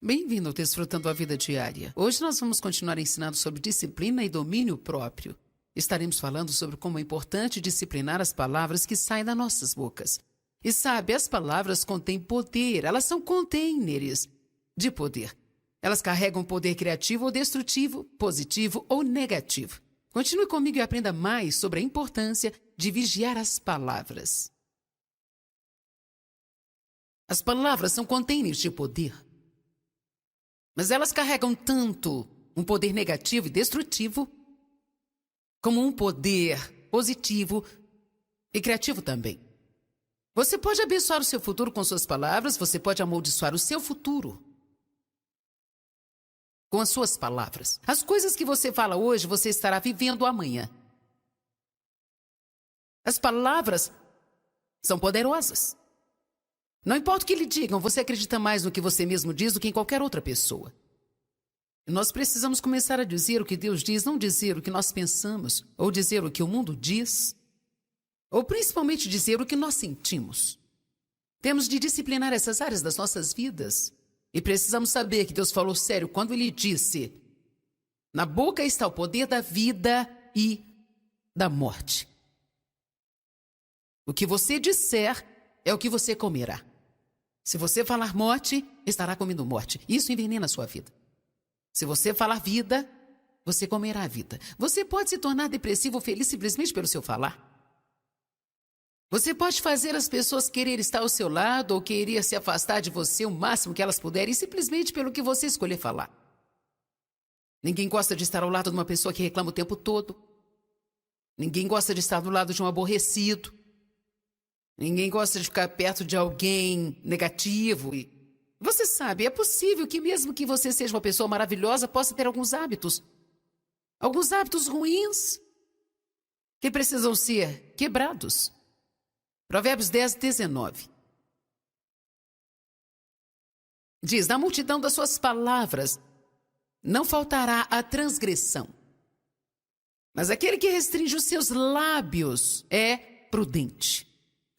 Bem-vindo ao Desfrutando a Vida Diária. Hoje nós vamos continuar ensinando sobre disciplina e domínio próprio. Estaremos falando sobre como é importante disciplinar as palavras que saem das nossas bocas. E sabe, as palavras contêm poder, elas são containers de poder. Elas carregam poder criativo ou destrutivo, positivo ou negativo. Continue comigo e aprenda mais sobre a importância de vigiar as palavras. As palavras são containers de poder. Mas elas carregam tanto um poder negativo e destrutivo, como um poder positivo e criativo também. Você pode abençoar o seu futuro com suas palavras, você pode amaldiçoar o seu futuro com as suas palavras. As coisas que você fala hoje, você estará vivendo amanhã. As palavras são poderosas. Não importa o que lhe digam, você acredita mais no que você mesmo diz do que em qualquer outra pessoa. E nós precisamos começar a dizer o que Deus diz, não dizer o que nós pensamos, ou dizer o que o mundo diz, ou principalmente dizer o que nós sentimos. Temos de disciplinar essas áreas das nossas vidas. E precisamos saber que Deus falou sério quando Ele disse: na boca está o poder da vida e da morte. O que você disser é o que você comerá. Se você falar morte, estará comendo morte. Isso envenena a sua vida. Se você falar vida, você comerá a vida. Você pode se tornar depressivo ou feliz simplesmente pelo seu falar. Você pode fazer as pessoas querer estar ao seu lado ou querer se afastar de você o máximo que elas puderem simplesmente pelo que você escolher falar. Ninguém gosta de estar ao lado de uma pessoa que reclama o tempo todo. Ninguém gosta de estar do lado de um aborrecido. Ninguém gosta de ficar perto de alguém negativo. E você sabe, é possível que mesmo que você seja uma pessoa maravilhosa, possa ter alguns hábitos ruins que precisam ser quebrados. Provérbios 10, 19. Diz: na multidão das suas palavras não faltará a transgressão, mas aquele que restringe os seus lábios é prudente.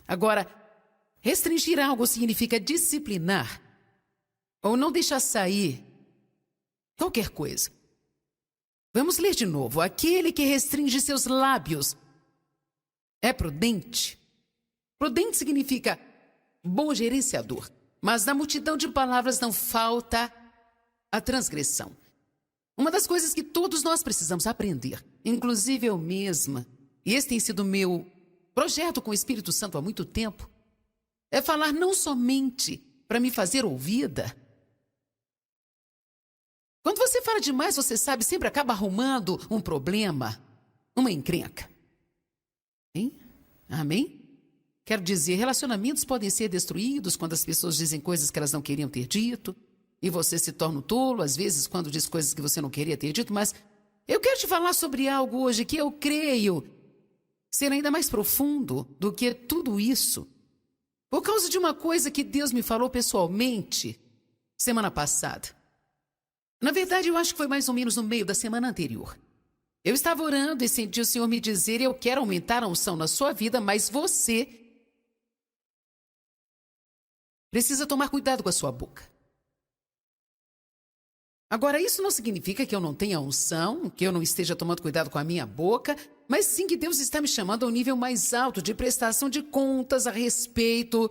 Agora, restringir algo significa disciplinar ou não deixar sair qualquer coisa. Vamos ler de novo. Aquele que restringe seus lábios é prudente. Prudente significa bom gerenciador, mas na multidão de palavras não falta a transgressão. Uma das coisas que todos nós precisamos aprender, inclusive eu mesma, e esse tem sido meu projeto com o Espírito Santo há muito tempo, é falar não somente para me fazer ouvida. Quando você fala demais, você sabe, sempre acaba arrumando um problema, uma encrenca. Hein? Amém? Quero dizer, relacionamentos podem ser destruídos quando as pessoas dizem coisas que elas não queriam ter dito, e você se torna um tolo, às vezes, quando diz coisas que você não queria ter dito, mas eu quero te falar sobre algo hoje que eu creio ser ainda mais profundo do que tudo isso, por causa de uma coisa que Deus me falou pessoalmente semana passada. Na verdade, eu acho que foi mais ou menos no meio da semana anterior. Eu estava orando e senti o Senhor me dizer: eu quero aumentar a unção na sua vida, mas você precisa tomar cuidado com a sua boca. Agora, isso não significa que eu não tenha unção, que eu não esteja tomando cuidado com a minha boca, mas sim que Deus está me chamando a um nível mais alto de prestação de contas a respeito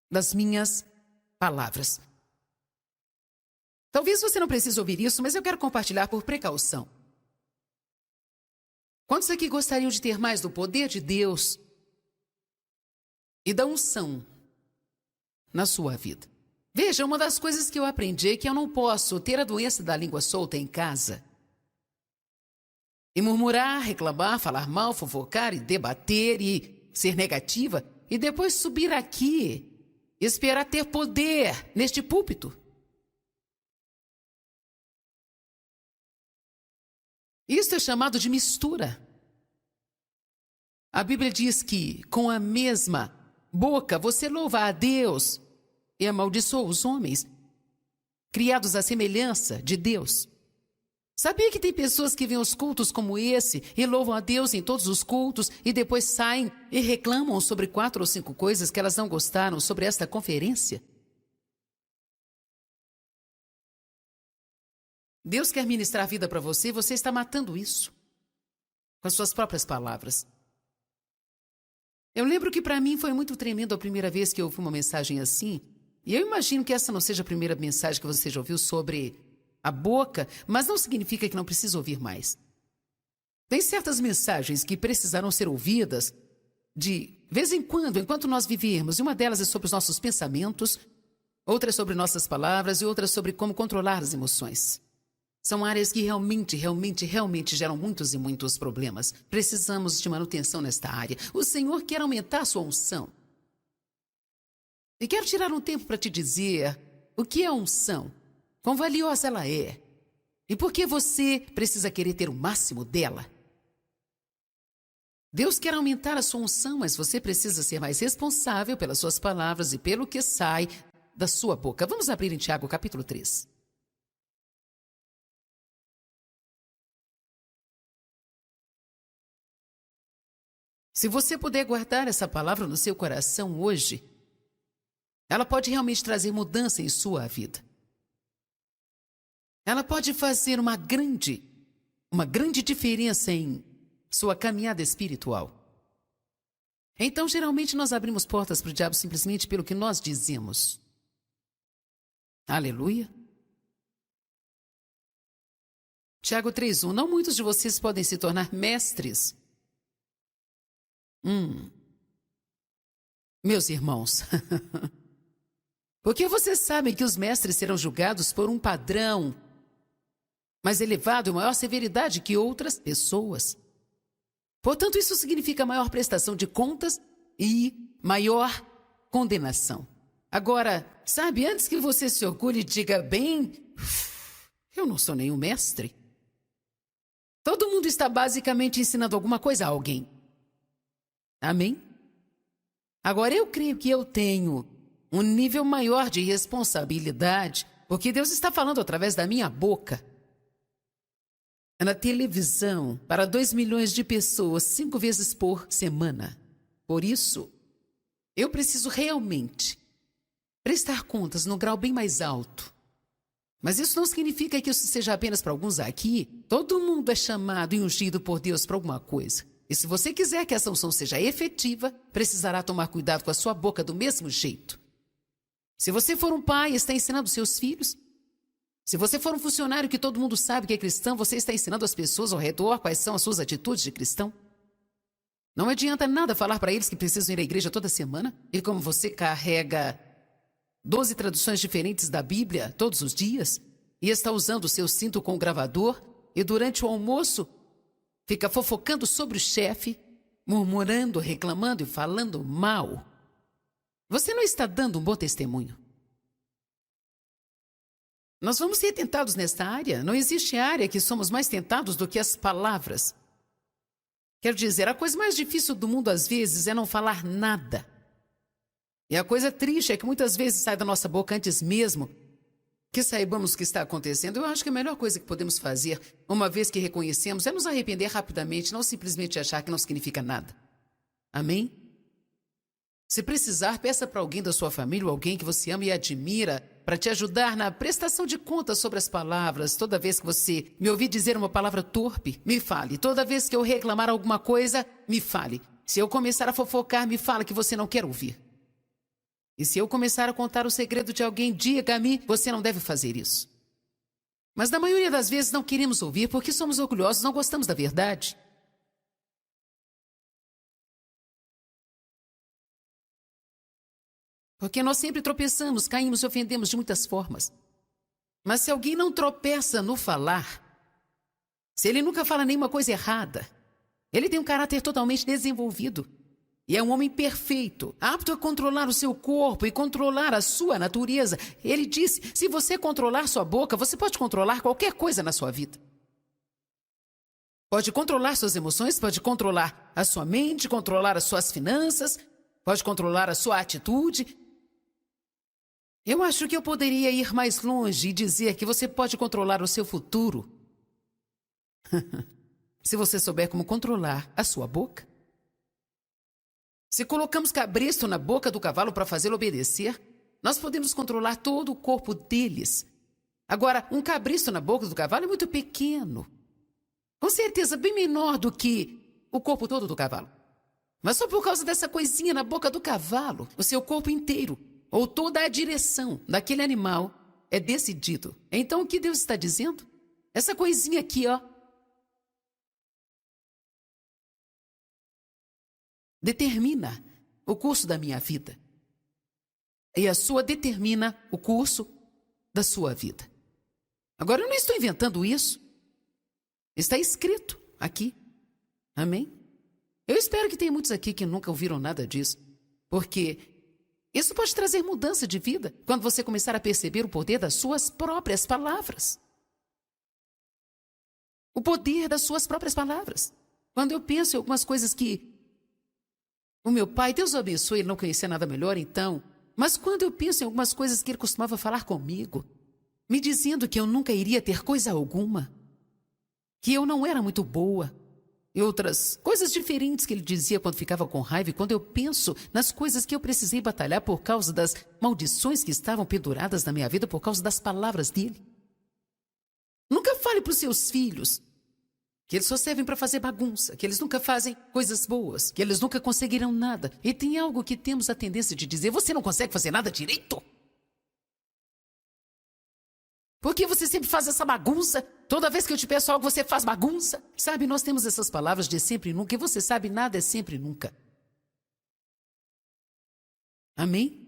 das minhas palavras. Talvez você não precise ouvir isso, mas eu quero compartilhar por precaução. Quantos aqui gostariam de ter mais do poder de Deus e da unção na sua vida? Veja, uma das coisas que eu aprendi é que eu não posso ter a doença da língua solta em casa e murmurar, reclamar, falar mal, fofocar e debater e ser negativa e depois subir aqui e esperar ter poder neste púlpito. Isso é chamado de mistura. A Bíblia diz que com a mesma boca você louva a Deus e amaldiçoa os homens, criados à semelhança de Deus. Sabia que tem pessoas que veem os cultos como esse e louvam a Deus em todos os cultos e depois saem e reclamam sobre 4 ou 5 coisas que elas não gostaram sobre esta conferência? Deus quer ministrar a vida para você e você está matando isso com as suas próprias palavras. Eu lembro que para mim foi muito tremendo a primeira vez que eu ouvi uma mensagem assim, e eu imagino que essa não seja a primeira mensagem que você já ouviu sobre a boca, mas não significa que não precisa ouvir mais. Tem certas mensagens que precisarão ser ouvidas de vez em quando, enquanto nós vivermos, e uma delas é sobre os nossos pensamentos, outra é sobre nossas palavras e outra é sobre como controlar as emoções. São áreas que realmente geram muitos e muitos problemas. Precisamos de manutenção nesta área. O Senhor quer aumentar a sua unção. E quero tirar um tempo para te dizer o que é a unção, quão valiosa ela é, e por que você precisa querer ter o máximo dela. Deus quer aumentar a sua unção, mas você precisa ser mais responsável pelas suas palavras e pelo que sai da sua boca. Vamos abrir em Tiago, capítulo 3. Se você puder guardar essa palavra no seu coração hoje, ela pode realmente trazer mudança em sua vida. Ela pode fazer uma grande diferença em sua caminhada espiritual. Então, geralmente, nós abrimos portas para o diabo simplesmente pelo que nós dizemos. Aleluia. Tiago 3:1. Não muitos de vocês podem se tornar mestres. Meus irmãos, porque vocês sabem que os mestres serão julgados por um padrão mais elevado e maior severidade que outras pessoas. Portanto, isso significa maior prestação de contas e maior condenação. Agora, sabe, antes que você se orgulhe e diga, bem, eu não sou nenhum mestre. Todo mundo está basicamente ensinando alguma coisa a alguém. Amém? Agora, eu creio que eu tenho um nível maior de responsabilidade, porque Deus está falando através da minha boca. Na televisão, para 2 milhões de pessoas, 5 vezes por semana. Por isso, eu preciso realmente prestar contas num grau bem mais alto. Mas isso não significa que isso seja apenas para alguns aqui. Todo mundo é chamado e ungido por Deus para alguma coisa. E se você quiser que essa unção seja efetiva, precisará tomar cuidado com a sua boca do mesmo jeito. Se você for um pai e está ensinando seus filhos, se você for um funcionário que todo mundo sabe que é cristão, você está ensinando as pessoas ao redor quais são as suas atitudes de cristão. Não adianta nada falar para eles que precisam ir à igreja toda semana, e como você carrega 12 traduções diferentes da Bíblia todos os dias, e está usando o seu cinto com o gravador, e durante o almoço fica fofocando sobre o chefe, murmurando, reclamando e falando mal. Você não está dando um bom testemunho. Nós vamos ser tentados nesta área. Não existe área que somos mais tentados do que as palavras. Quero dizer, a coisa mais difícil do mundo às vezes é não falar nada. E a coisa triste é que muitas vezes sai da nossa boca antes mesmo que saibamos o que está acontecendo. Eu acho que a melhor coisa que podemos fazer, uma vez que reconhecemos, é nos arrepender rapidamente, não simplesmente achar que não significa nada. Amém? Se precisar, peça para alguém da sua família ou alguém que você ama e admira para te ajudar na prestação de contas sobre as palavras. Toda vez que você me ouvir dizer uma palavra torpe, me fale. Toda vez que eu reclamar alguma coisa, me fale. Se eu começar a fofocar, me fala que você não quer ouvir. E se eu começar a contar o segredo de alguém, diga-me, você não deve fazer isso. Mas na maioria das vezes não queremos ouvir porque somos orgulhosos, não gostamos da verdade. Porque nós sempre tropeçamos, caímos e ofendemos de muitas formas. Mas se alguém não tropeça no falar, se ele nunca fala nenhuma coisa errada, ele tem um caráter totalmente desenvolvido. E é um homem perfeito, apto a controlar o seu corpo e controlar a sua natureza. Ele disse, se você controlar sua boca, você pode controlar qualquer coisa na sua vida. Pode controlar suas emoções, pode controlar a sua mente, controlar as suas finanças, pode controlar a sua atitude. Eu acho que eu poderia ir mais longe e dizer que você pode controlar o seu futuro. Se você souber como controlar a sua boca. Se colocamos cabresto na boca do cavalo para fazê-lo obedecer, nós podemos controlar todo o corpo deles. Agora, um cabristo na boca do cavalo é muito pequeno. Com certeza, bem menor do que o corpo todo do cavalo. Mas só por causa dessa coisinha na boca do cavalo, o seu corpo inteiro, ou toda a direção daquele animal é decidido. Então, o que Deus está dizendo? Essa coisinha aqui, ó, determina o curso da minha vida. E a sua determina o curso da sua vida. Agora, eu não estou inventando isso. Está escrito aqui. Amém? Eu espero que tenha muitos aqui que nunca ouviram nada disso. Porque isso pode trazer mudança de vida quando você começar a perceber o poder das suas próprias palavras. O poder das suas próprias palavras. Quando eu penso em algumas coisas que o meu pai, Deus o abençoe, ele não conhecia nada melhor então. Mas quando eu penso em algumas coisas que ele costumava falar comigo, me dizendo que eu nunca iria ter coisa alguma, que eu não era muito boa, e outras coisas diferentes que ele dizia quando ficava com raiva, e quando eu penso nas coisas que eu precisei batalhar por causa das maldições que estavam penduradas na minha vida por causa das palavras dele. Nunca fale para os seus filhos que eles só servem para fazer bagunça, que eles nunca fazem coisas boas, que eles nunca conseguirão nada. E tem algo que temos a tendência de dizer: você não consegue fazer nada direito? Por que você sempre faz essa bagunça? Toda vez que eu te peço algo, você faz bagunça? Sabe, nós temos essas palavras de sempre e nunca, e você sabe, nada é sempre e nunca. Amém?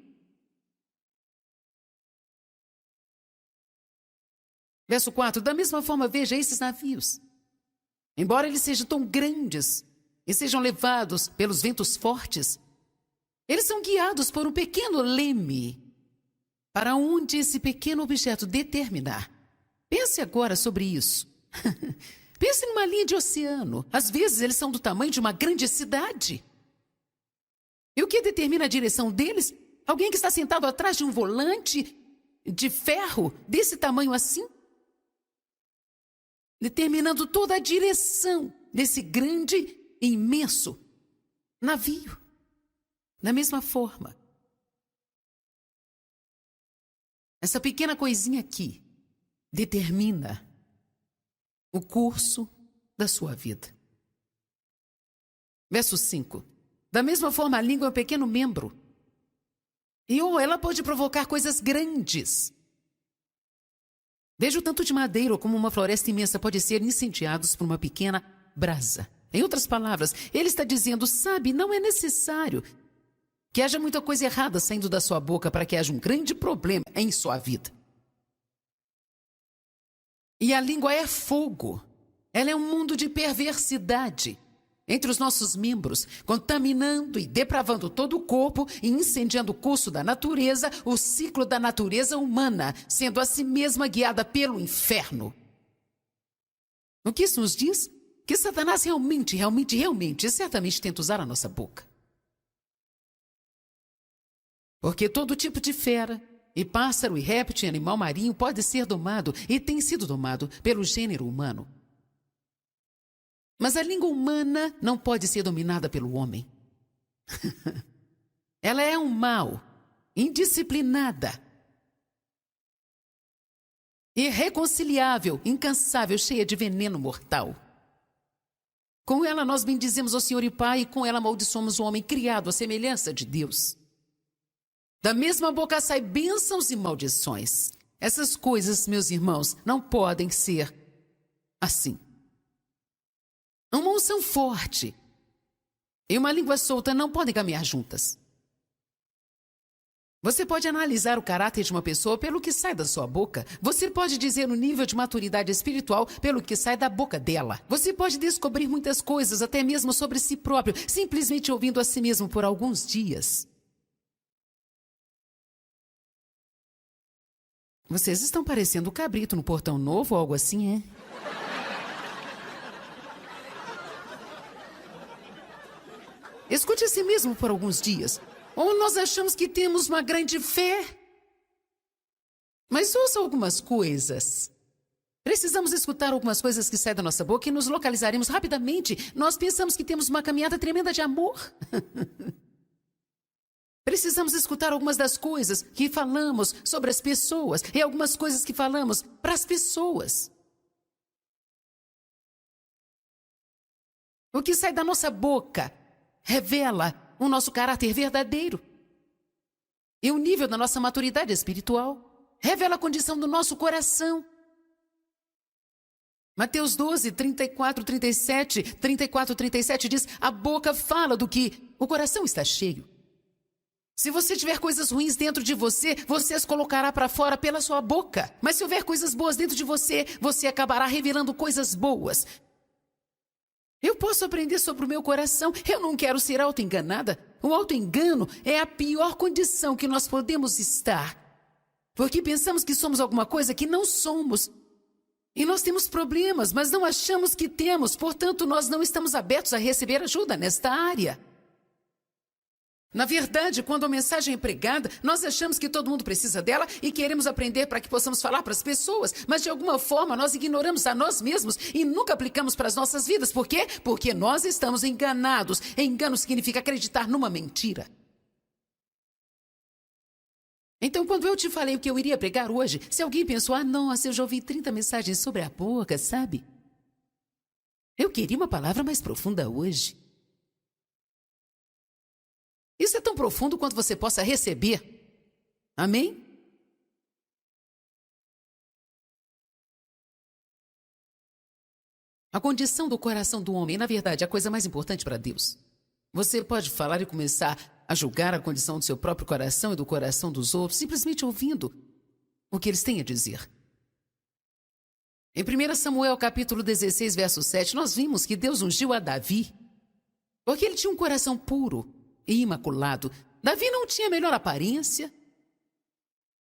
Verso 4, da mesma forma, veja esses navios. Embora eles sejam tão grandes e sejam levados pelos ventos fortes, eles são guiados por um pequeno leme para onde esse pequeno objeto determinar. Pense agora sobre isso. Pense numa linha de oceano. Às vezes eles são do tamanho de uma grande cidade. E o que determina a direção deles? Alguém que está sentado atrás de um volante de ferro desse tamanho assim? Determinando toda a direção desse grande e imenso navio. Da mesma forma, essa pequena coisinha aqui determina o curso da sua vida. Verso 5. Da mesma forma, a língua é um pequeno membro. E ela pode provocar coisas grandes. Veja o tanto de madeira como uma floresta imensa pode ser incendiados por uma pequena brasa. Em outras palavras, ele está dizendo, sabe, não é necessário que haja muita coisa errada saindo da sua boca para que haja um grande problema em sua vida. E a língua é fogo. Ela é um mundo de perversidade entre os nossos membros, contaminando e depravando todo o corpo e incendiando o curso da natureza, o ciclo da natureza humana, sendo a si mesma guiada pelo inferno. O que isso nos diz? Que Satanás realmente certamente tenta usar a nossa boca. Porque todo tipo de fera, e pássaro, e réptil, e animal marinho pode ser domado e tem sido domado pelo gênero humano. Mas a língua humana não pode ser dominada pelo homem. Ela é um mal, indisciplinada, irreconciliável, incansável, cheia de veneno mortal. Com ela nós bendizemos ao Senhor e Pai, e com ela amaldiçoamos o homem criado à semelhança de Deus. Da mesma boca sai bênçãos e maldições. Essas coisas, meus irmãos, não podem ser assim. Uma unção forte e uma língua solta não podem caminhar juntas. Você pode analisar o caráter de uma pessoa pelo que sai da sua boca. Você pode dizer o nível de maturidade espiritual pelo que sai da boca dela. Você pode descobrir muitas coisas, até mesmo sobre si próprio, simplesmente ouvindo a si mesmo por alguns dias. Vocês estão parecendo o cabrito no portão novo ou algo assim, é? Escute a si mesmo por alguns dias. Ou nós achamos que temos uma grande fé. Mas ouça algumas coisas. Precisamos escutar algumas coisas que saem da nossa boca e nos localizaremos rapidamente. Nós pensamos que temos uma caminhada tremenda de amor. Precisamos escutar algumas das coisas que falamos sobre as pessoas e algumas coisas que falamos para as pessoas. O que sai da nossa boca revela o nosso caráter verdadeiro. E o nível da nossa maturidade espiritual revela a condição do nosso coração. Mateus 12, 34, 37 diz: a boca fala do que o coração está cheio. Se você tiver coisas ruins dentro de você, você as colocará para fora pela sua boca. Mas se houver coisas boas dentro de você, você acabará revelando coisas boas. Eu posso aprender sobre o meu coração. Eu não quero ser auto-enganada. O auto-engano é a pior condição que nós podemos estar. Porque pensamos que somos alguma coisa que não somos. E nós temos problemas, mas não achamos que temos. Portanto, nós não estamos abertos a receber ajuda nesta área. Na verdade, quando a mensagem é pregada, nós achamos que todo mundo precisa dela e queremos aprender para que possamos falar para as pessoas, mas de alguma forma nós ignoramos a nós mesmos e nunca aplicamos para as nossas vidas. Por quê? Porque nós estamos enganados. Engano significa acreditar numa mentira. Então, quando eu te falei o que eu iria pregar hoje, se alguém pensou: nossa, eu já ouvi 30 mensagens sobre a boca, sabe? Eu queria uma palavra mais profunda hoje. Isso é tão profundo quanto você possa receber. Amém? A condição do coração do homem, na verdade, é a coisa mais importante para Deus. Você pode falar e começar a julgar a condição do seu próprio coração e do coração dos outros, simplesmente ouvindo o que eles têm a dizer. Em 1 Samuel, capítulo 16, verso 7, nós vimos que Deus ungiu a Davi, porque ele tinha um coração puro e imaculado. Davi não tinha a melhor aparência,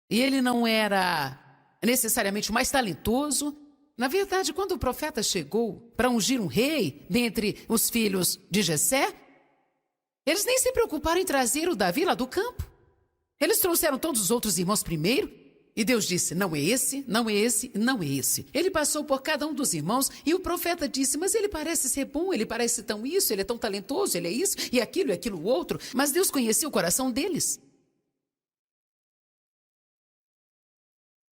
e ele não era necessariamente o mais talentoso. Na verdade, quando o profeta chegou para ungir um rei dentre os filhos de Jessé, eles nem se preocuparam em trazer o Davi lá do campo. Eles trouxeram todos os outros irmãos primeiro, e Deus disse: não é esse, não é esse, não é esse. Ele passou por cada um dos irmãos e o profeta disse: mas ele parece ser bom, ele parece tão isso, ele é tão talentoso, ele é isso e aquilo outro. Mas Deus conhecia o coração deles.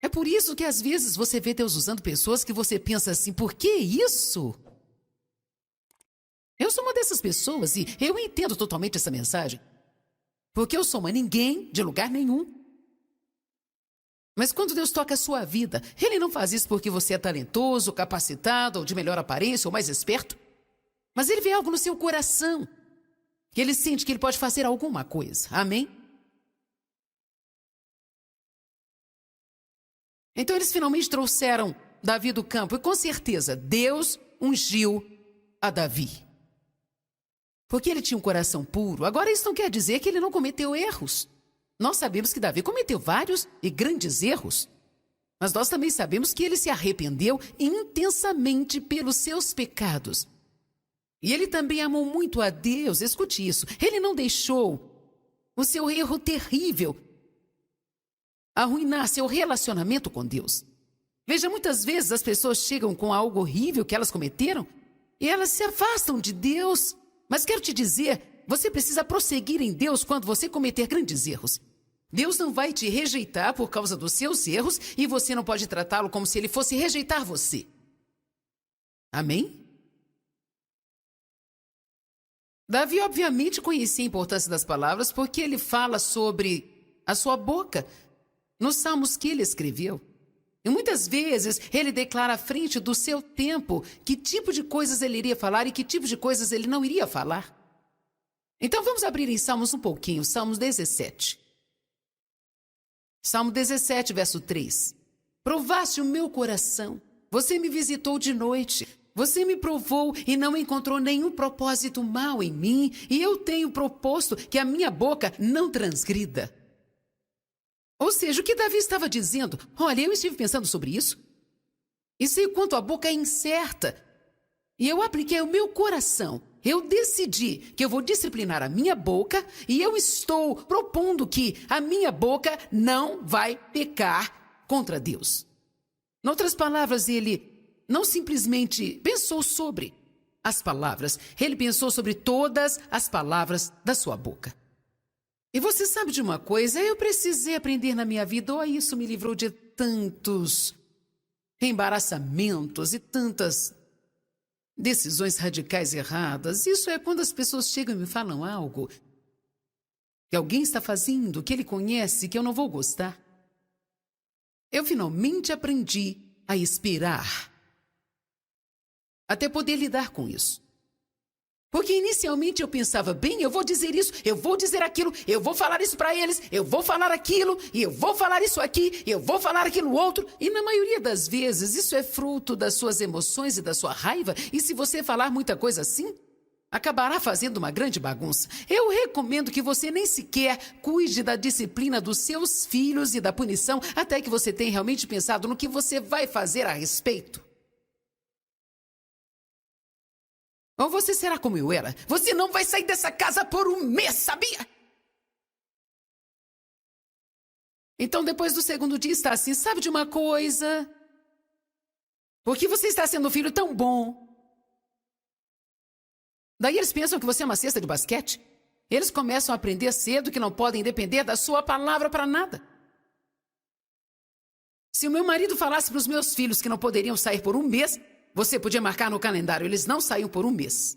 É por isso que às vezes você vê Deus usando pessoas que você pensa assim: por que isso? Eu sou uma dessas pessoas e eu entendo totalmente essa mensagem. Porque eu sou uma ninguém de lugar nenhum. Mas quando Deus toca a sua vida, Ele não faz isso porque você é talentoso, capacitado, ou de melhor aparência, ou mais esperto. Mas Ele vê algo no seu coração, que Ele sente que Ele pode fazer alguma coisa. Amém? Então eles finalmente trouxeram Davi do campo, e com certeza Deus ungiu a Davi. Porque ele tinha um coração puro. Agora isso não quer dizer que ele não cometeu erros. Nós sabemos que Davi cometeu vários e grandes erros. Mas nós também sabemos que ele se arrependeu intensamente pelos seus pecados. E ele também amou muito a Deus. Escute isso. Ele não deixou o seu erro terrível arruinar seu relacionamento com Deus. Veja, muitas vezes as pessoas chegam com algo horrível que elas cometeram e elas se afastam de Deus. Mas quero te dizer, você precisa prosseguir em Deus quando você cometer grandes erros. Deus não vai te rejeitar por causa dos seus erros e você não pode tratá-lo como se ele fosse rejeitar você. Amém? Davi obviamente conhecia a importância das palavras porque ele fala sobre a sua boca nos salmos que ele escreveu. E muitas vezes ele declara à frente do seu tempo que tipo de coisas ele iria falar e que tipo de coisas ele não iria falar. Então vamos abrir em Salmos um pouquinho, Salmos 17. Salmo 17, verso 3. Provaste o meu coração, você me visitou de noite, você me provou e não encontrou nenhum propósito mau em mim, e eu tenho proposto que a minha boca não transgrida. Ou seja, o que Davi estava dizendo: olha, eu estive pensando sobre isso, e sei o quanto a boca é incerta, e eu apliquei o meu coração. Eu decidi que eu vou disciplinar a minha boca e eu estou propondo que a minha boca não vai pecar contra Deus. Em outras palavras, ele não simplesmente pensou sobre as palavras, ele pensou sobre todas as palavras da sua boca. E você sabe de uma coisa? Eu precisei aprender na minha vida, oh, isso me livrou de tantos embaraçamentos e tantas decisões radicais erradas. Isso é quando as pessoas chegam e me falam algo que alguém está fazendo, que ele conhece, que eu não vou gostar. Eu finalmente aprendi a esperar, até poder lidar com isso. Porque inicialmente eu pensava, bem, eu vou dizer isso, eu vou dizer aquilo, eu vou falar isso para eles, eu vou falar aquilo, e eu vou falar isso aqui, eu vou falar aquilo outro. E na maioria das vezes isso é fruto das suas emoções e da sua raiva, e se você falar muita coisa assim, acabará fazendo uma grande bagunça. Eu recomendo que você nem sequer cuide da disciplina dos seus filhos e da punição até que você tenha realmente pensado no que você vai fazer a respeito. Ou você será como eu era. Você não vai sair dessa casa por um mês, sabia? Então, depois do segundo dia, está assim, sabe de uma coisa? Por que você está sendo um filho tão bom? Daí eles pensam que você é uma cesta de basquete. Eles começam a aprender cedo que não podem depender da sua palavra para nada. Se o meu marido falasse para os meus filhos que não poderiam sair por um mês, você podia marcar no calendário, eles não saíam por um mês.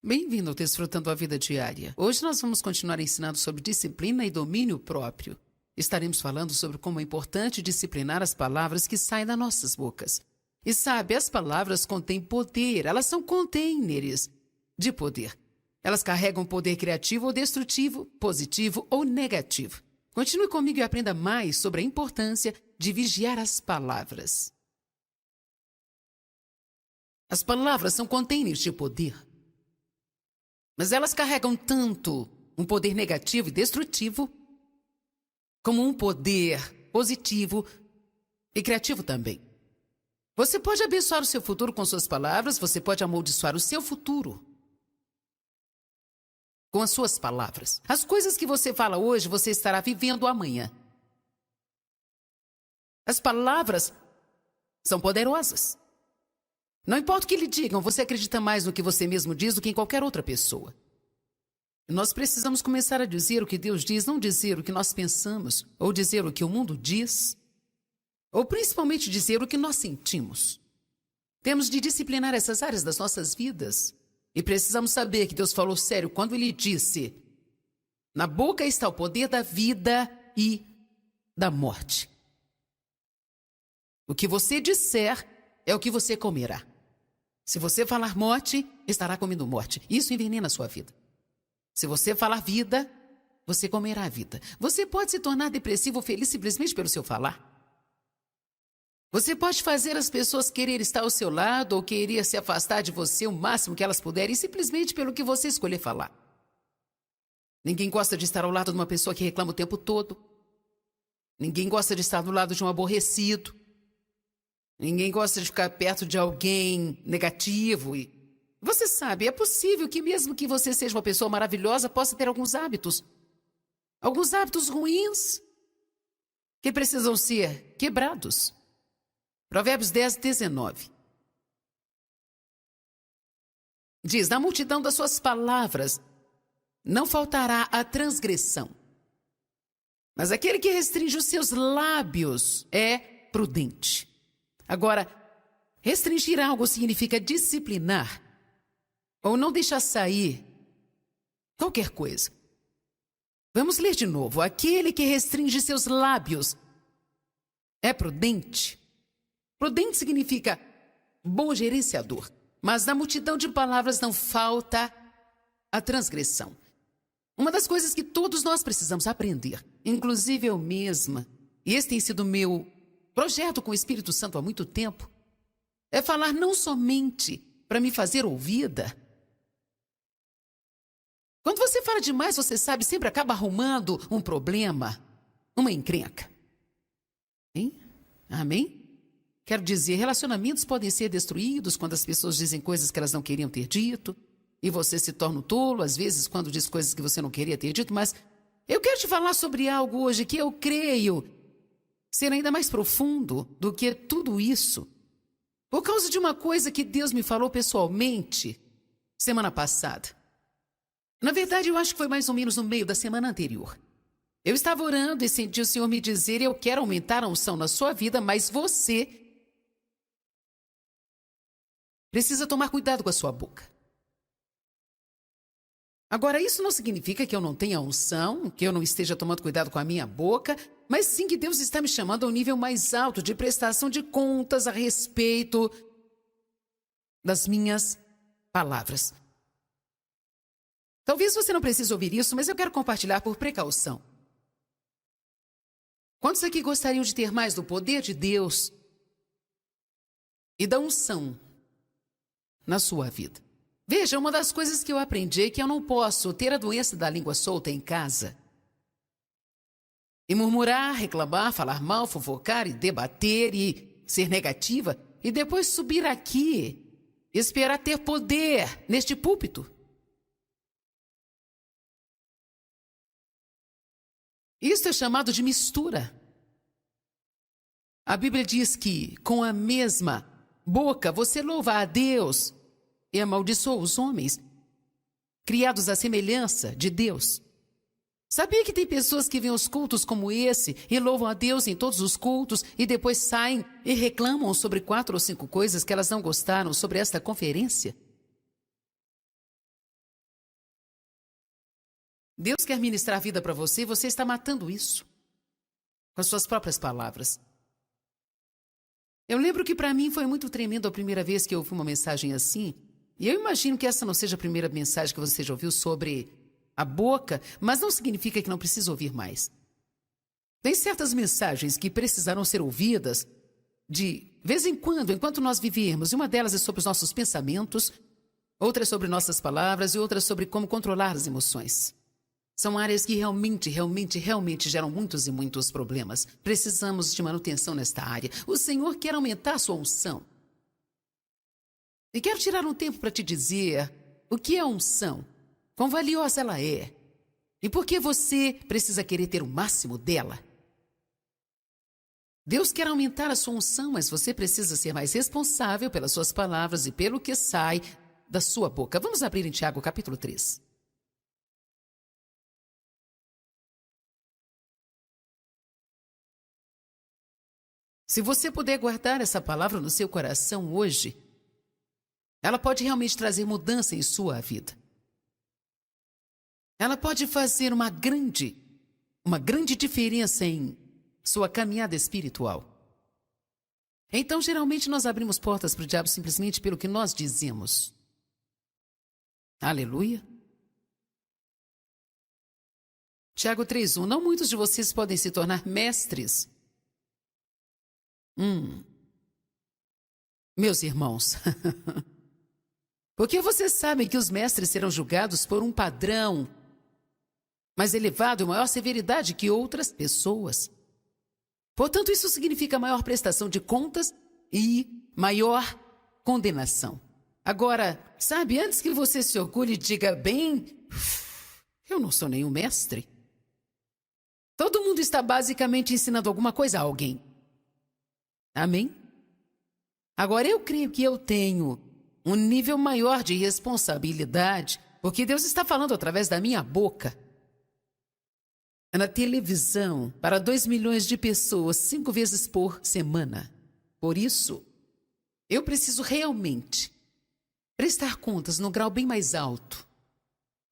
Bem-vindo ao Desfrutando a Vida Diária. Hoje nós vamos continuar ensinando sobre disciplina e domínio próprio. Estaremos falando sobre como é importante disciplinar as palavras que saem das nossas bocas. E sabe, as palavras contêm poder, elas são containers de poder. Elas carregam poder criativo ou destrutivo, positivo ou negativo. Continue comigo e aprenda mais sobre a importância de vigiar as palavras. As palavras são containers de poder. Mas elas carregam tanto um poder negativo e destrutivo, como um poder positivo e criativo também. Você pode abençoar o seu futuro com suas palavras, você pode amaldiçoar o seu futuro com as suas palavras. As coisas que você fala hoje, você estará vivendo amanhã. As palavras são poderosas. Não importa o que lhe digam, você acredita mais no que você mesmo diz do que em qualquer outra pessoa. Nós precisamos começar a dizer o que Deus diz, não dizer o que nós pensamos, ou dizer o que o mundo diz, ou principalmente dizer o que nós sentimos. Temos de disciplinar essas áreas das nossas vidas. E precisamos saber que Deus falou sério quando Ele disse: na boca está o poder da vida e da morte. O que você disser é o que você comerá. Se você falar morte, estará comendo morte. Isso envenena a sua vida. Se você falar vida, você comerá a vida. Você pode se tornar depressivo ou feliz simplesmente pelo seu falar. Você pode fazer as pessoas querer estar ao seu lado ou querer se afastar de você o máximo que elas puderem simplesmente pelo que você escolher falar. Ninguém gosta de estar ao lado de uma pessoa que reclama o tempo todo. Ninguém gosta de estar do lado de um aborrecido. Ninguém gosta de ficar perto de alguém negativo. E você sabe, é possível que mesmo que você seja uma pessoa maravilhosa, possa ter alguns hábitos ruins que precisam ser quebrados. Provérbios 10, 19. Diz: na multidão das suas palavras não faltará a transgressão, mas aquele que restringe os seus lábios é prudente. Agora, restringir algo significa disciplinar ou não deixar sair qualquer coisa. Vamos ler de novo. Aquele que restringe seus lábios é prudente. Prudente significa bom gerenciador. Mas na multidão de palavras não falta a transgressão. Uma das coisas que todos nós precisamos aprender, inclusive eu mesma, e esse tem sido meu projeto com o Espírito Santo há muito tempo, é falar não somente para me fazer ouvida. Quando você fala demais, você sabe, sempre acaba arrumando um problema, uma encrenca. Hein? Amém? Quero dizer, relacionamentos podem ser destruídos quando as pessoas dizem coisas que elas não queriam ter dito, e você se torna um tolo, às vezes, quando diz coisas que você não queria ter dito, mas eu quero te falar sobre algo hoje que eu creio ser ainda mais profundo do que tudo isso, por causa de uma coisa que Deus me falou pessoalmente semana passada. Na verdade, eu acho que foi mais ou menos no meio da semana anterior. Eu estava orando e senti o Senhor me dizer: eu quero aumentar a unção na sua vida, mas você precisa tomar cuidado com a sua boca. Agora, isso não significa que eu não tenha unção, que eu não esteja tomando cuidado com a minha boca, mas sim que Deus está me chamando a um nível mais alto de prestação de contas a respeito das minhas palavras. Talvez você não precise ouvir isso, mas eu quero compartilhar por precaução. Quantos aqui gostariam de ter mais do poder de Deus e da unção na sua vida? Veja, uma das coisas que eu aprendi é que eu não posso ter a doença da língua solta em casa e murmurar, reclamar, falar mal, fofocar e debater e ser negativa e depois subir aqui e esperar ter poder neste púlpito. Isso é chamado de mistura. A Bíblia diz que com a mesma boca você louva a Deus e amaldiçoa os homens, criados à semelhança de Deus. Sabia que tem pessoas que veem os cultos como esse e louvam a Deus em todos os cultos e depois saem e reclamam sobre 4 ou 5 coisas que elas não gostaram sobre esta conferência? Deus quer ministrar a vida para você e você está matando isso com as suas próprias palavras. Eu lembro que para mim foi muito tremendo a primeira vez que eu ouvi uma mensagem assim. E eu imagino que essa não seja a primeira mensagem que você já ouviu sobre a boca, mas não significa que não precisa ouvir mais. Tem certas mensagens que precisarão ser ouvidas de vez em quando, enquanto nós vivermos. E uma delas é sobre os nossos pensamentos, outra é sobre nossas palavras e outra é sobre como controlar as emoções. São áreas que realmente geram muitos e muitos problemas. Precisamos de manutenção nesta área. O Senhor quer aumentar a sua unção. E quero tirar um tempo para te dizer o que é unção, quão valiosa ela é e por que você precisa querer ter o máximo dela. Deus quer aumentar a sua unção, mas você precisa ser mais responsável pelas suas palavras e pelo que sai da sua boca. Vamos abrir em Tiago capítulo 3. Se você puder guardar essa palavra no seu coração hoje, ela pode realmente trazer mudança em sua vida. Ela pode fazer uma grande diferença em sua caminhada espiritual. Então, geralmente, nós abrimos portas para o diabo simplesmente pelo que nós dizemos. Aleluia. Tiago 3:1. Não muitos de vocês podem se tornar mestres. Meus irmãos, porque vocês sabem que os mestres serão julgados por um padrão mais elevado e maior severidade que outras pessoas. Portanto, isso significa maior prestação de contas e maior condenação. Agora, sabe, antes que você se orgulhe e diga: bem, eu não sou nenhum mestre. Todo mundo está basicamente ensinando alguma coisa a alguém. Amém? Agora, eu creio que eu tenho um nível maior de responsabilidade, porque Deus está falando através da minha boca. Na televisão, para 2 milhões de pessoas, 5 vezes por semana. Por isso, eu preciso realmente prestar contas num grau bem mais alto.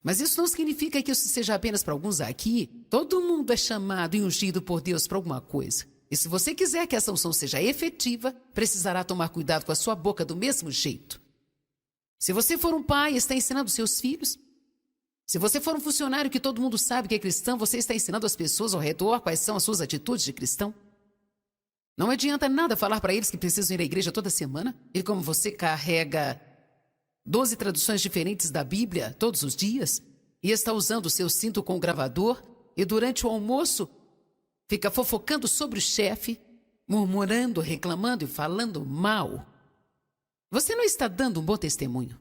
Mas isso não significa que isso seja apenas para alguns aqui. Todo mundo é chamado e ungido por Deus para alguma coisa. E se você quiser que essa unção seja efetiva, precisará tomar cuidado com a sua boca do mesmo jeito. Se você for um pai e está ensinando seus filhos, se você for um funcionário que todo mundo sabe que é cristão, você está ensinando as pessoas ao redor quais são as suas atitudes de cristão. Não adianta nada falar para eles que precisam ir à igreja toda semana, e como você carrega 12 traduções diferentes da Bíblia todos os dias, e está usando o seu cinto com o gravador, e durante o almoço fica fofocando sobre o chefe, murmurando, reclamando e falando mal, você não está dando um bom testemunho.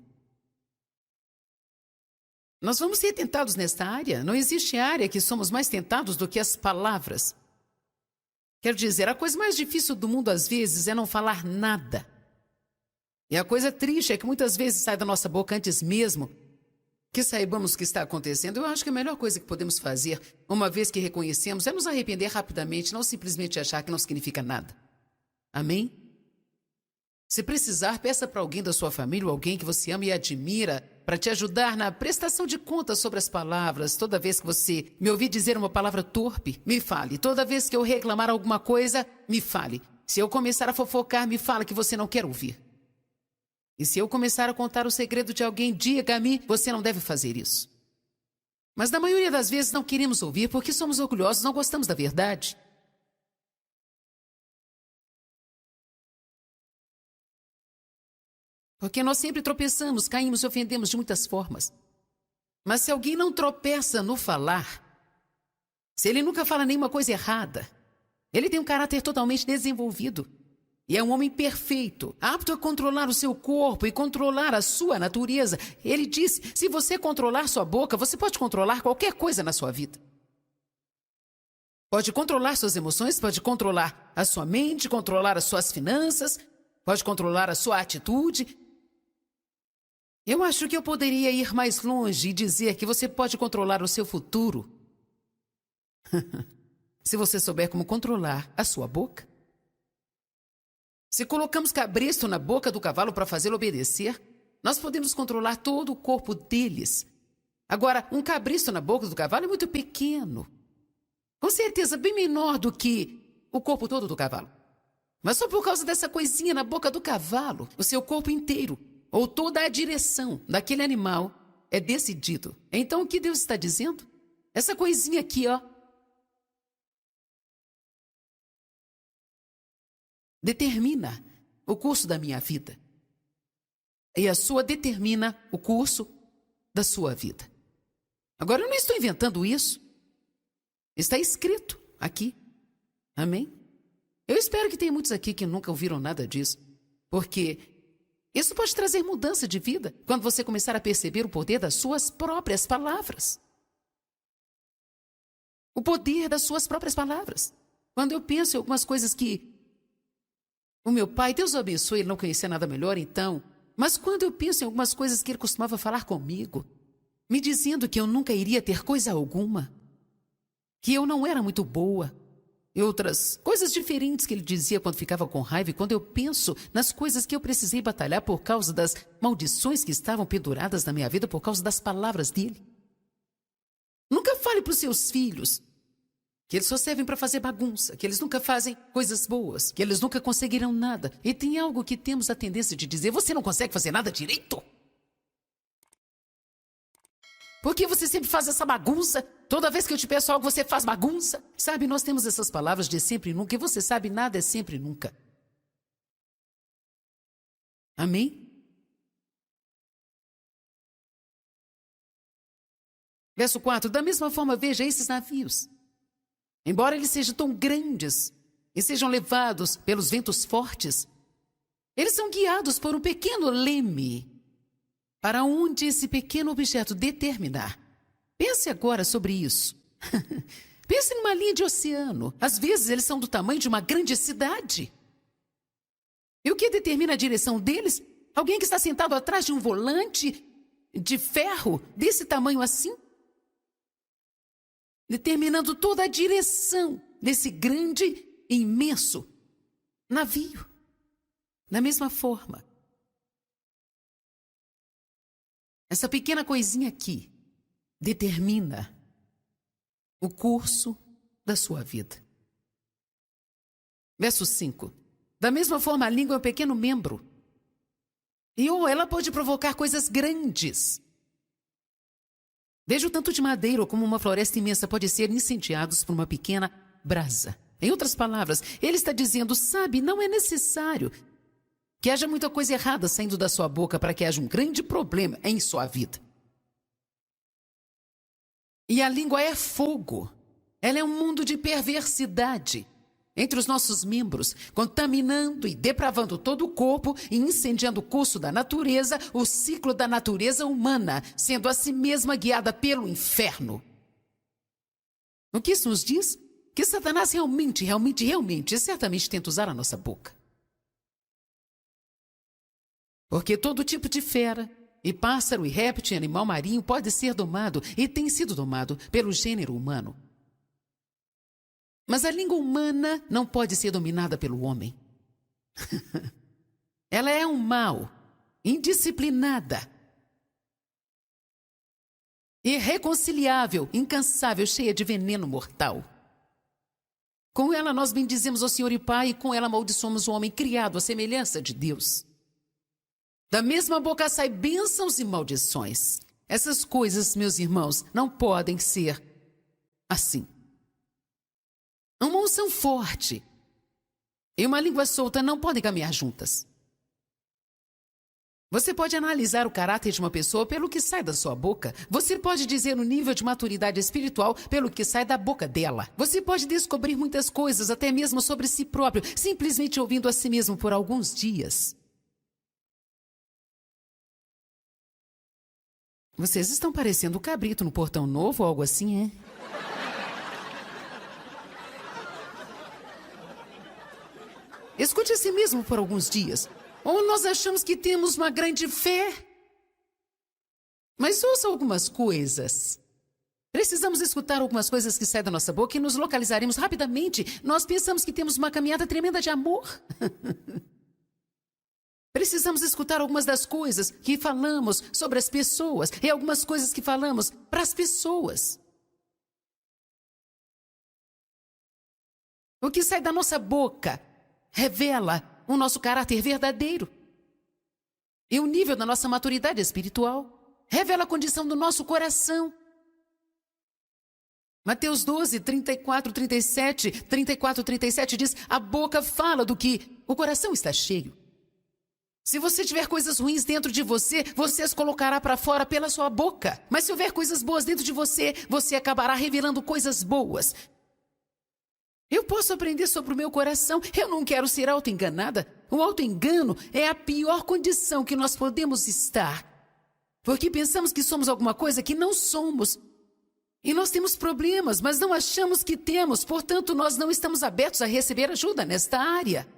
Nós vamos ser tentados nesta área. Não existe área que somos mais tentados do que as palavras. Quero dizer, a coisa mais difícil do mundo às vezes é não falar nada. E a coisa triste é que muitas vezes sai da nossa boca antes mesmo que saibamos o que está acontecendo. Eu acho que a melhor coisa que podemos fazer, uma vez que reconhecemos, é nos arrepender rapidamente, não simplesmente achar que não significa nada. Amém? Se precisar, peça para alguém da sua família ou alguém que você ama e admira para te ajudar na prestação de contas sobre as palavras. Toda vez que você me ouvir dizer uma palavra torpe, me fale. Toda vez que eu reclamar alguma coisa, me fale. Se eu começar a fofocar, me fala que você não quer ouvir. E se eu começar a contar o segredo de alguém, diga-me, você não deve fazer isso. Mas na maioria das vezes não queremos ouvir porque somos orgulhosos, não gostamos da verdade. Porque nós sempre tropeçamos, caímos e ofendemos de muitas formas. Mas se alguém não tropeça no falar, se ele nunca fala nenhuma coisa errada, ele tem um caráter totalmente desenvolvido. E é um homem perfeito, apto a controlar o seu corpo e controlar a sua natureza. Ele disse, se você controlar sua boca, você pode controlar qualquer coisa na sua vida. Pode controlar suas emoções, pode controlar a sua mente, controlar as suas finanças, pode controlar a sua atitude. Eu acho que eu poderia ir mais longe e dizer que você pode controlar o seu futuro. Se você souber como controlar a sua boca. Se colocamos cabresto na boca do cavalo para fazê-lo obedecer, nós podemos controlar todo o corpo deles. Agora, um cabresto na boca do cavalo é muito pequeno. Com certeza, bem menor do que o corpo todo do cavalo. Mas só por causa dessa coisinha na boca do cavalo, o seu corpo inteiro, ou toda a direção daquele animal é decidido. Então, o que Deus está dizendo? Essa coisinha aqui, ó, determina o curso da minha vida. E a sua determina o curso da sua vida. Agora, eu não estou inventando isso. Está escrito aqui. Amém? Eu espero que tenha muitos aqui que nunca ouviram nada disso. Porque isso pode trazer mudança de vida quando você começar a perceber o poder das suas próprias palavras. O poder das suas próprias palavras. Quando eu penso em algumas coisas que o meu pai, Deus o abençoe, ele não conhecia nada melhor então. Mas quando eu penso em algumas coisas que ele costumava falar comigo, me dizendo que eu nunca iria ter coisa alguma, que eu não era muito boa, e outras coisas diferentes que ele dizia quando ficava com raiva, e quando eu penso nas coisas que eu precisei batalhar por causa das maldições que estavam penduradas na minha vida por causa das palavras dele. Nunca fale para os seus filhos que eles só servem para fazer bagunça, que eles nunca fazem coisas boas, que eles nunca conseguirão nada. E tem algo que temos a tendência de dizer, você não consegue fazer nada direito? Por que você sempre faz essa bagunça? Toda vez que eu te peço algo, você faz bagunça? Sabe, nós temos essas palavras de sempre e nunca, e você sabe, nada é sempre e nunca. Amém? Verso 4, da mesma forma, veja esses navios. Embora eles sejam tão grandes e sejam levados pelos ventos fortes, eles são guiados por um pequeno leme para onde esse pequeno objeto determinar. Pense agora sobre isso. Pense numa linha de oceano. Às vezes eles são do tamanho de uma grande cidade. E o que determina a direção deles? Alguém que está sentado atrás de um volante de ferro desse tamanho assim? Determinando toda a direção desse grande e imenso navio. Da mesma forma, essa pequena coisinha aqui determina o curso da sua vida. Verso 5. Da mesma forma, a língua é um pequeno membro. E ela pode provocar coisas grandes. Veja o tanto de madeira como uma floresta imensa pode ser incendiados por uma pequena brasa. Em outras palavras, ele está dizendo, sabe, não é necessário que haja muita coisa errada saindo da sua boca para que haja um grande problema em sua vida. E a língua é fogo. Ela é um mundo de perversidade. entre os nossos membros, contaminando e depravando todo o corpo e incendiando o curso da natureza, o ciclo da natureza humana, sendo a si mesma guiada pelo inferno. O que isso nos diz? Que Satanás realmente certamente tenta usar a nossa boca. Porque todo tipo de fera, e pássaro, e réptil, e animal marinho pode ser domado, e tem sido domado, pelo gênero humano. Mas a língua humana não pode ser dominada pelo homem. Ela é um mal, indisciplinada, irreconciliável, incansável, cheia de veneno mortal. Com ela nós bendizemos ao Senhor e Pai, e com ela amaldiçoamos o homem criado à semelhança de Deus. Da mesma boca sai bênçãos e maldições. Essas coisas, meus irmãos, não podem ser assim. Uma unção forte e uma língua solta não podem caminhar juntas. Você pode analisar o caráter de uma pessoa pelo que sai da sua boca. Você pode dizer o nível de maturidade espiritual pelo que sai da boca dela. Você pode descobrir muitas coisas, até mesmo sobre si próprio, simplesmente ouvindo a si mesmo por alguns dias. Vocês estão parecendo o cabrito no Portão Novo ou algo assim, é? Escute a si mesmo por alguns dias. Ou nós achamos que temos uma grande fé. Mas ouça algumas coisas. Precisamos escutar algumas coisas que saem da nossa boca e nos localizaremos rapidamente. Nós pensamos que temos uma caminhada tremenda de amor. Precisamos escutar algumas das coisas que falamos sobre as pessoas e algumas coisas que falamos para as pessoas. O que sai da nossa boca revela o nosso caráter verdadeiro. E o nível da nossa maturidade espiritual revela a condição do nosso coração. Mateus 12, 34, 37 diz: a boca fala do que o coração está cheio. Se você tiver coisas ruins dentro de você, você as colocará para fora pela sua boca. Mas se houver coisas boas dentro de você, você acabará revelando coisas boas. Eu posso aprender sobre o meu coração. Eu não quero ser auto-enganada. O auto-engano é a pior condição que nós podemos estar. Porque pensamos que somos alguma coisa que não somos. E nós temos problemas, mas não achamos que temos. Portanto, nós não estamos abertos a receber ajuda nesta área.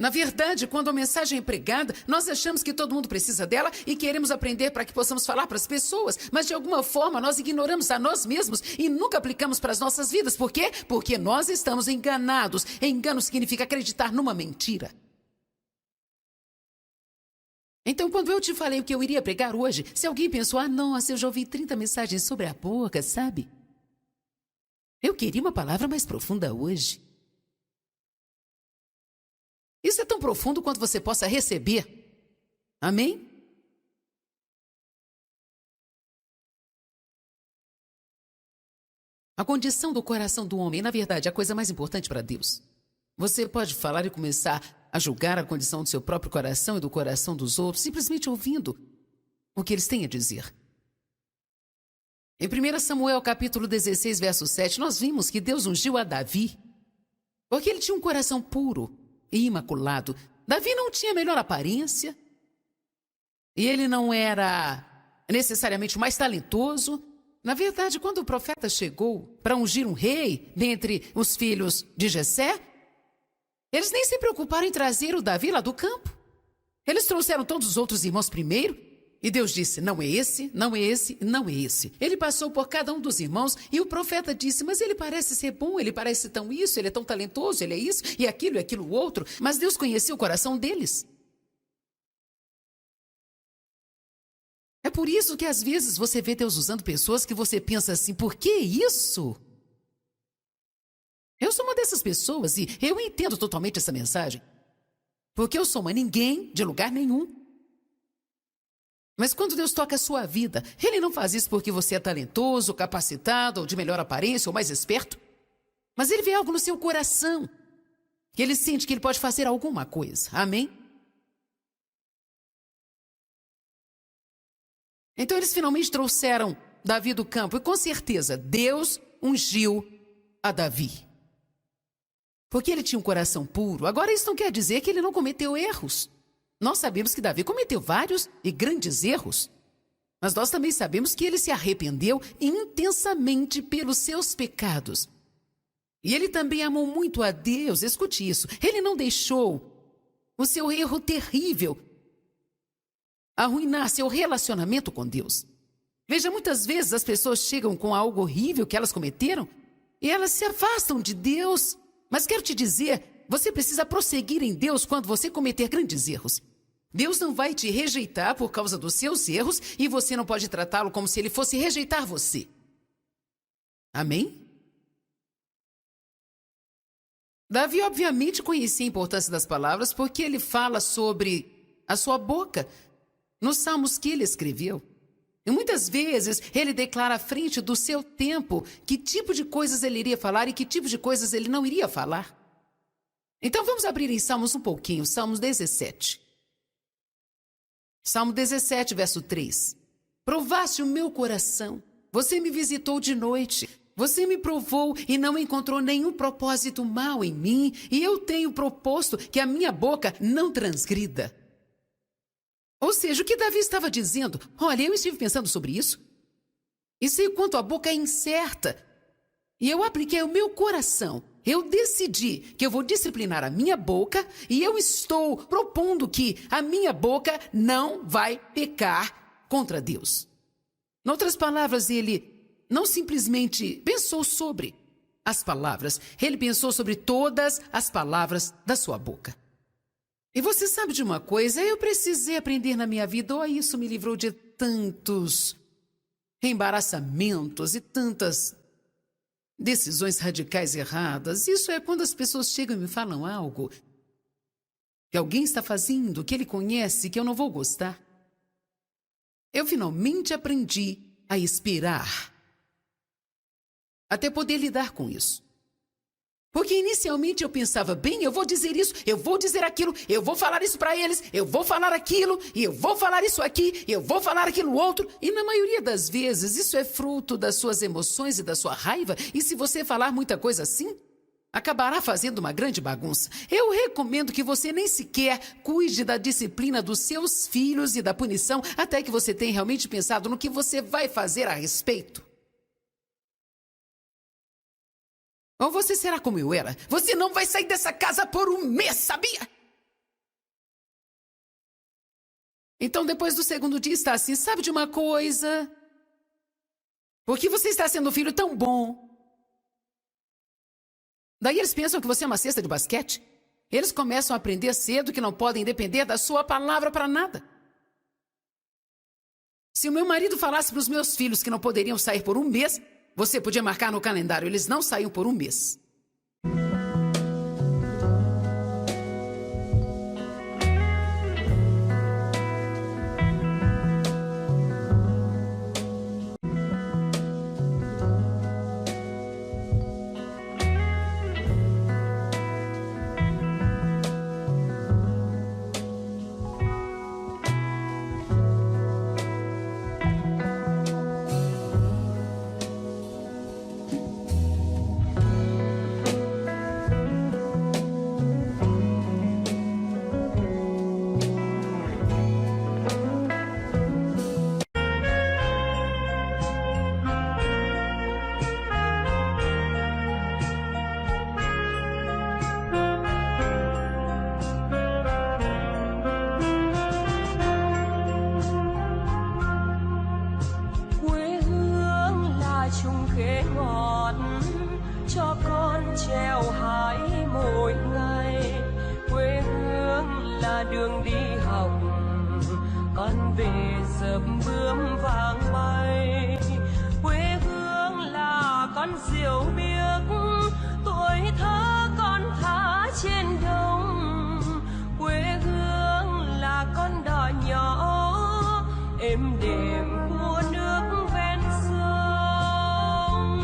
Na verdade, quando a mensagem é pregada, nós achamos que todo mundo precisa dela e queremos aprender para que possamos falar para as pessoas, mas de alguma forma nós ignoramos a nós mesmos e nunca aplicamos para as nossas vidas. Por quê? Porque nós estamos enganados. Engano significa acreditar numa mentira. Então, quando eu te falei o que eu iria pregar hoje, se alguém pensou, nossa, eu já ouvi 30 mensagens sobre a boca, sabe? Eu queria uma palavra mais profunda hoje. Isso é tão profundo quanto você possa receber. Amém? A condição do coração do homem, na verdade, é a coisa mais importante para Deus. Você pode falar e começar a julgar a condição do seu próprio coração e do coração dos outros, simplesmente ouvindo o que eles têm a dizer. Em 1 Samuel, capítulo 16, verso 7, nós vimos que Deus ungiu a Davi, porque ele tinha um coração puro e imaculado. Davi não tinha a melhor aparência, e ele não era necessariamente o mais talentoso. Na verdade, quando o profeta chegou para ungir um rei dentre os filhos de Jessé, eles nem se preocuparam em trazer o Davi lá do campo. Eles trouxeram todos os outros irmãos primeiro, e Deus disse, não é esse, não é esse, não é esse. Ele passou por cada um dos irmãos, e o profeta disse, mas ele parece ser bom, ele parece tão isso, ele é tão talentoso, ele é isso, e aquilo outro. Mas Deus conhecia o coração deles. É por isso que às vezes você vê Deus usando pessoas que você pensa assim, por que isso? Eu sou uma dessas pessoas e eu entendo totalmente essa mensagem. Porque eu sou uma ninguém de lugar nenhum. Mas quando Deus toca a sua vida, Ele não faz isso porque você é talentoso, capacitado, ou de melhor aparência, ou mais esperto. Mas Ele vê algo no seu coração. Que Ele sente que Ele pode fazer alguma coisa. Amém? Então eles finalmente trouxeram Davi do campo. E com certeza, Deus ungiu a Davi. Porque ele tinha um coração puro. Agora, isso não quer dizer que ele não cometeu erros. Nós sabemos que Davi cometeu vários e grandes erros. Mas nós também sabemos que ele se arrependeu intensamente pelos seus pecados. E ele também amou muito a Deus. Escute isso. Ele não deixou o seu erro terrível arruinar seu relacionamento com Deus. Veja, muitas vezes as pessoas chegam com algo horrível que elas cometeram e elas se afastam de Deus. Mas quero te dizer, você precisa prosseguir em Deus quando você cometer grandes erros. Deus não vai te rejeitar por causa dos seus erros e você não pode tratá-lo como se ele fosse rejeitar você. Amém? Davi obviamente conhecia a importância das palavras porque ele fala sobre a sua boca nos salmos que ele escreveu. E muitas vezes ele declara à frente do seu tempo que tipo de coisas ele iria falar e que tipo de coisas ele não iria falar. Então vamos abrir em Salmos um pouquinho, Salmos 17. Salmo 17, verso 3. Provaste o meu coração, você me visitou de noite, você me provou e não encontrou nenhum propósito mau em mim, e eu tenho proposto que a minha boca não transgrida. Ou seja, o que Davi estava dizendo, olha, eu estive pensando sobre isso, e sei o quanto a boca é incerta, e eu apliquei o meu coração. Eu decidi que eu vou disciplinar a minha boca e eu estou propondo que a minha boca não vai pecar contra Deus. Em outras palavras, ele não simplesmente pensou sobre as palavras, ele pensou sobre todas as palavras da sua boca. E você sabe de uma coisa, eu precisei aprender na minha vida, isso me livrou de tantos embaraçamentos e tantas decisões radicais erradas. Isso é quando as pessoas chegam e me falam algo que alguém está fazendo, que ele conhece, que eu não vou gostar. Eu finalmente aprendi a esperar até poder lidar com isso. Porque inicialmente eu pensava, bem, eu vou dizer isso, eu vou dizer aquilo, eu vou falar isso para eles, eu vou falar aquilo, e eu vou falar isso aqui, eu vou falar aquilo outro. E na maioria das vezes isso é fruto das suas emoções e da sua raiva. E se você falar muita coisa assim, acabará fazendo uma grande bagunça. Eu recomendo que você nem sequer cuide da disciplina dos seus filhos e da punição até que você tenha realmente pensado no que você vai fazer a respeito. Ou você será como eu era. Você não vai sair dessa casa por um mês, sabia? Então, depois do segundo dia, está assim, sabe de uma coisa? Porque você está sendo um filho tão bom. Daí eles pensam que você é uma cesta de basquete. Eles começam a aprender cedo que não podem depender da sua palavra para nada. Se o meu marido falasse para os meus filhos que não poderiam sair por um mês, você podia marcar no calendário, eles não saíam por um mês. Đường đi học con về sớm bướm vàng bay, quê hương là con diều biếc, tuổi thơ con thả trên đồng, quê hương là con đò nhỏ êm đềm của nước ven sông.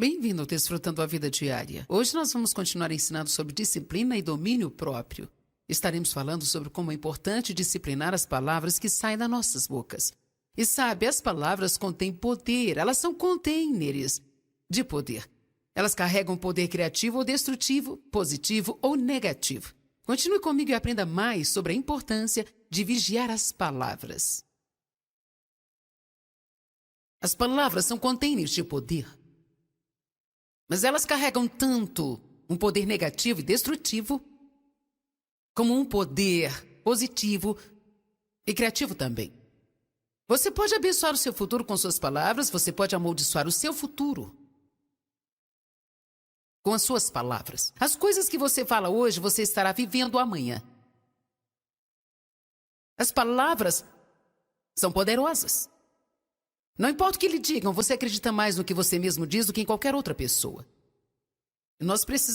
Bem-vindo ao Desfrutando a Vida Diária. Hoje nós vamos continuar ensinando sobre disciplina e domínio próprio. Estaremos falando sobre como é importante disciplinar as palavras que saem das nossas bocas. E sabe, as palavras contêm poder, elas são containers de poder. Elas carregam poder criativo ou destrutivo, positivo ou negativo. Continue comigo e aprenda mais sobre a importância de vigiar as palavras. As palavras são containers de poder. Mas elas carregam tanto um poder negativo e destrutivo, como um poder positivo e criativo também. Você pode abençoar o seu futuro com suas palavras, você pode amaldiçoar o seu futuro com as suas palavras. As coisas que você fala hoje, você estará vivendo amanhã. As palavras são poderosas. Não importa o que lhe digam, você acredita mais no que você mesmo diz do que em qualquer outra pessoa. E nós precisamos